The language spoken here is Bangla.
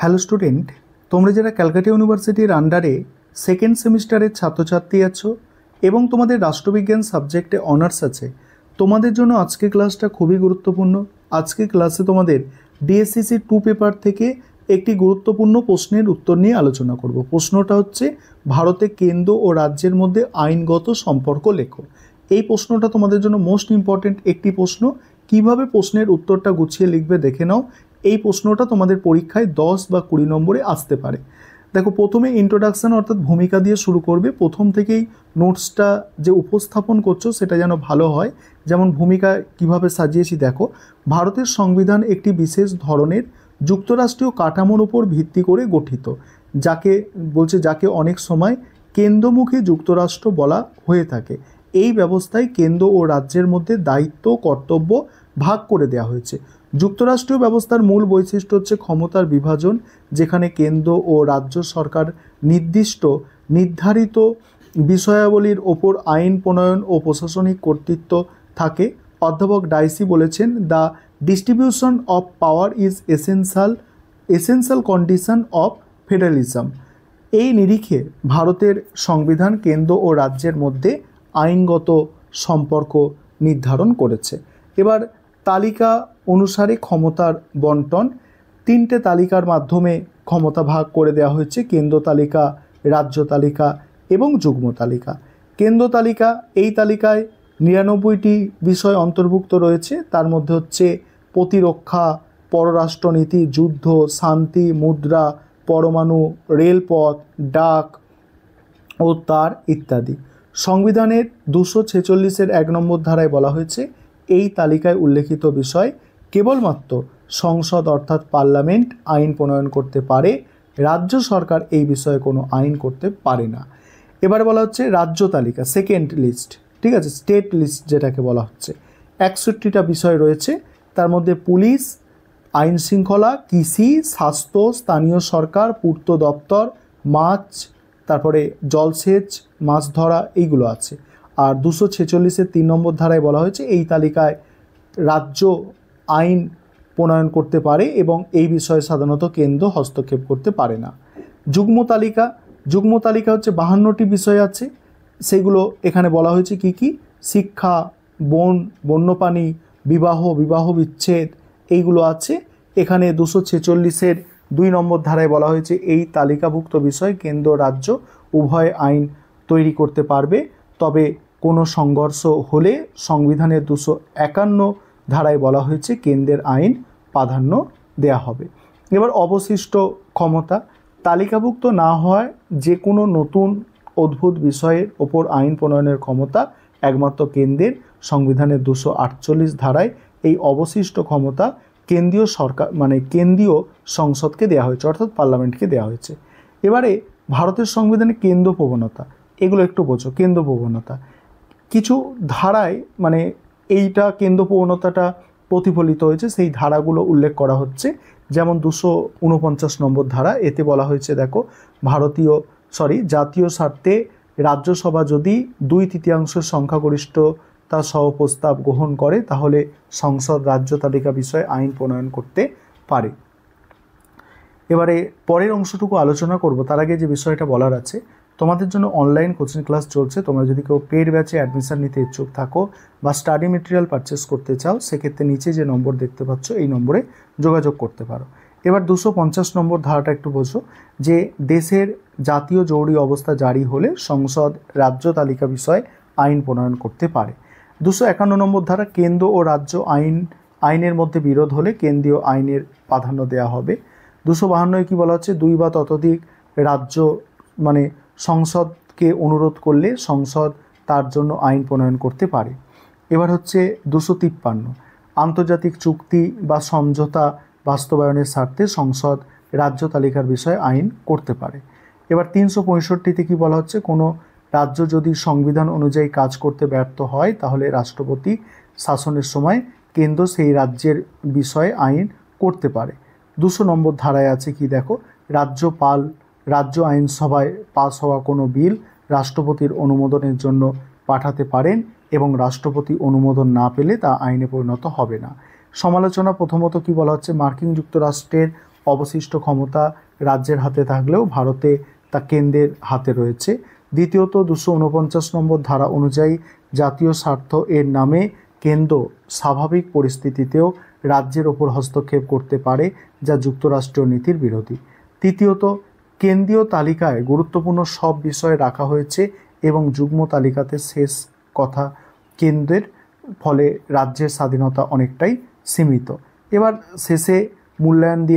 হ্যালো স্টুডেন্ট, তোমরা যারা ক্যালকাটা ইউনিভার্সিটির আন্ডারে সেকেন্ড সেমিস্টারের ছাত্রছাত্রী আছো এবং তোমাদের রাষ্ট্রবিজ্ঞান সাবজেক্টে অনার্স আছে, তোমাদের জন্য আজকে ক্লাসটা খুবই গুরুত্বপূর্ণ। আজকে ক্লাসে তোমাদের ডিএসসিসি 2 পেপার থেকে একটি গুরুত্বপূর্ণ প্রশ্নের উত্তর নিয়ে আলোচনা করব। প্রশ্নটা হচ্ছে, ভারতে কেন্দ্র ও রাজ্যের মধ্যে আইনগত সম্পর্ক লেখো। এই প্রশ্নটা তোমাদের জন্য মোস্ট ইম্পর্টেন্ট একটি প্রশ্ন। কিভাবে প্রশ্নের উত্তরটা গুছিয়ে লিখবে দেখে নাও। এই প্রশ্নটা তোমাদের পরীক্ষায় 10 বা 20 নম্বরে আসতে পারে। দেখো, প্রথমে ইন্ট্রোডাকশন অর্থাৎ ভূমিকা দিয়ে শুরু করবে। প্রথম থেকেই নোটসটা যে উপস্থাপন করছো সেটা যেন ভালো হয়। যেমন ভূমিকা কিভাবে সাজিয়েছি দেখো। ভারতের সংবিধান একটি বিশেষ ধরনের যুক্তরাষ্ট্রীয় কাঠামোর উপর ভিত্তি করে গঠিত, যাকে অনেক সময় কেন্দ্রমুখী যুক্তরাষ্ট্র বলা হয়ে থাকে। এই ব্যবস্থায় কেন্দ্র ও রাজ্যের মধ্যে দায়িত্ব কর্তব্য ভাগ করে দেওয়া হয়েছে। যুক্তরাষ্ট্রীয় ব্যবস্থার মূল বৈশিষ্ট্য হচ্ছে ক্ষমতার বিভাজন, যেখানে কেন্দ্র ও রাজ্য সরকার নির্ধারিত বিষয়াবলীর ওপর আইন প্রণয়ন ও প্রশাসনিক কর্তৃত্ব থাকে। অধ্যাপক ডাইসি বলেছেন, the distribution of power is essential condition of federalism. এই নিরিখে ভারতের সংবিধান কেন্দ্র ও রাজ্যের মধ্যে আইনগত সম্পর্ক নির্ধারণ করেছে। এবার তালিকা অনুসারে ক্ষমতার বন্টন। 3টে তালিকার মাধ্যমে ক্ষমতা ভাগ করে দেওয়া হয়েছে: কেন্দ্র তালিকা, রাজ্য তালিকা এবং যুগ্ম তালিকা। কেন্দ্র তালিকা, এই তালিকায় 99টি বিষয় অন্তর্ভুক্ত রয়েছে। তার মধ্যে হচ্ছে প্রতিরক্ষা, পররাষ্ট্রনীতি, যুদ্ধ, শান্তি, মুদ্রা, পরমাণু, রেলপথ, ডাক ও তার ইত্যাদি। সংবিধানের 246-এর 1 নম্বর ধারায় বলা হয়েছে, এই তালিকায় উল্লেখিত বিষয় কেবলমাত্র সংসদ অর্থাৎ পার্লামেন্ট আইন প্রণয়ন করতে পারে, রাজ্য সরকার এই বিষয়ে কোনো আইন করতে পারে না। এবারে বলা হচ্ছে রাজ্য তালিকা, সেকেন্ড লিস্ট, ঠিক আছে, স্টেট লিস্ট যেটাকে বলা হচ্ছে। 61টা বিষয় রয়েছে। তার মধ্যে পুলিশ, আইন শৃঙ্খলা, কৃষি, স্বাস্থ্য, স্থানীয় সরকার, পূর্ত দপ্তর, মাছ, তারপরে জলসেচ, মাছ ধরা, এইগুলো আছে। আর 246-এর 3 নম্বর ধারায় বলা হয়েছে, এই তালিকায় রাজ্য আইন প্রণয়ন করতে পারে এবং এই বিষয়ে সাধারণত কেন্দ্র হস্তক্ষেপ করতে পারে না। যুগ্ম তালিকা হচ্ছে 52টি বিষয় আছে। সেগুলো এখানে বলা হয়েছে কি কি: শিক্ষা, বন্যপ্রাণী, বিবাহ বিচ্ছেদ, এইগুলো আছে। এখানে 246-এর 2 নম্বর ধারায় বলা হয়েছে, এই তালিকাভুক্ত বিষয় কেন্দ্র রাজ্য উভয় আইন তৈরি করতে পারবে, তবে কোনো সংঘর্ষ হলে সংবিধানের 251 ধারায় বলা হয়েছে কেন্দ্রের আইন প্রাধান্য দেয়া হবে। এবার অবশিষ্ট ক্ষমতা, তালিকাভুক্ত না হওয়ায় যে কোনো নতুন অদ্ভুত বিষয়ের ওপর আইন প্রণয়নের ক্ষমতা একমাত্র কেন্দ্রের। সংবিধানের 248 ধারায় এই অবশিষ্ট ক্ষমতা কেন্দ্রীয় সরকার কেন্দ্রীয় সংসদকে দেওয়া হয়েছে, অর্থাৎ পার্লামেন্টকে দেওয়া হয়েছে। এবারে ভারতের সংবিধানে কেন্দ্র প্রবণতা, এগুলো একটু বোঝো। কেন্দ্র প্রবণতা কিছু ধারায় এইটা কেন্দ্র প্রবণতাটা প্রতিফলিত হয়েছে, সেই ধারাগুলো উল্লেখ করা হচ্ছে। যেমন 249 নম্বর ধারা, এতে বলা হয়েছে দেখো, জাতীয় স্বার্থে রাজ্যসভা যদি 2/3 সংখ্যাগরিষ্ঠতা সহ প্রস্তাব গ্রহণ করে, তাহলে সংসদ রাজ্য তালিকা বিষয়ে আইন প্রণয়ন করতে পারে। এবারে পরের অংশটুকু আলোচনা করব। তার আগে যে বিষয়টা বলার আছে, তোমাদের জন্য অনলাইন কোচিং ক্লাস চলছে। তোমরা যদি কেউ পেড ব্যাচে অ্যাডমিশন নিতে ইচ্ছুক থাকো বা স্টাডি মেটেরিয়াল পারচেস করতে চাও, সেক্ষেত্রে নিচে যে নম্বর দেখতে পাচ্ছ এই নম্বরে যোগাযোগ করতে পারো। এবার 250 নম্বর ধারাটা একটু বোঝো, যে দেশের জাতীয় জরুরি অবস্থা জারি হলে সংসদ রাজ্য তালিকা বিষয়ে আইন প্রণয়ন করতে পারে। 251 নম্বর ধারা, কেন্দ্র ও রাজ্য আইনের মধ্যে বিরোধ হলে কেন্দ্রীয় আইনের প্রাধান্য দেওয়া হবে। 252 কি বলা হচ্ছে, 2 বা ততোধিক রাজ্য সংসদকে অনুরোধ করলে সংসদ তার জন্য আইন প্রণয়ন করতে পারে। এবার হচ্ছে 253, আন্তর্জাতিক চুক্তি বা সমঝোতা বাস্তবায়নের স্বার্থে সংসদ রাজ্য তালিকার বিষয়ে আইন করতে পারে। এবার 365-তে কি বলা হচ্ছে, কোনো রাজ্য যদি সংবিধান অনুযায়ী কাজ করতে ব্যর্থ হয়, তাহলে রাষ্ট্রপতি শাসনের সময় কেন্দ্র সেই রাজ্যের বিষয়ে আইন করতে পারে। 200 নম্বর ধারায় আছে কি দেখো, রাজ্য আইনসভায় পাস হওয়া কোনো বিল রাষ্ট্রপতির অনুমোদনের জন্য পাঠাতে পারেন এবং রাষ্ট্রপতি অনুমোদন না পেলে তা আইনে পরিণত হবে না। সমালোচনা প্রথমত কি বলা হচ্ছে, মার্কিন যুক্তরাষ্ট্রের অবশিষ্ট ক্ষমতা রাজ্যের হাতে থাকলেও ভারতে তা কেন্দ্রের হাতে রয়েছে। দ্বিতীয়ত 249 নম্বর ধারা অনুযায়ী জাতীয় স্বার্থ এর নামে কেন্দ্র স্বাভাবিক পরিস্থিতিতেও রাজ্যের ওপর হস্তক্ষেপ করতে পারে, যা যুক্তরাষ্ট্রীয় নীতির বিরোধী। তৃতীয়ত, কেন্দ্রীয় তালিকায় গুরুত্বপূর্ণ সব বিষয় রাখা হয়েছে এবং যুগ্ম তালিকাতে শেষ কথা কেন্দ্রের, ফলে রাজ্যের স্বাধীনতা অনেকটাই সীমিত। এবার শেষে মূল্যায়ন দিয়ে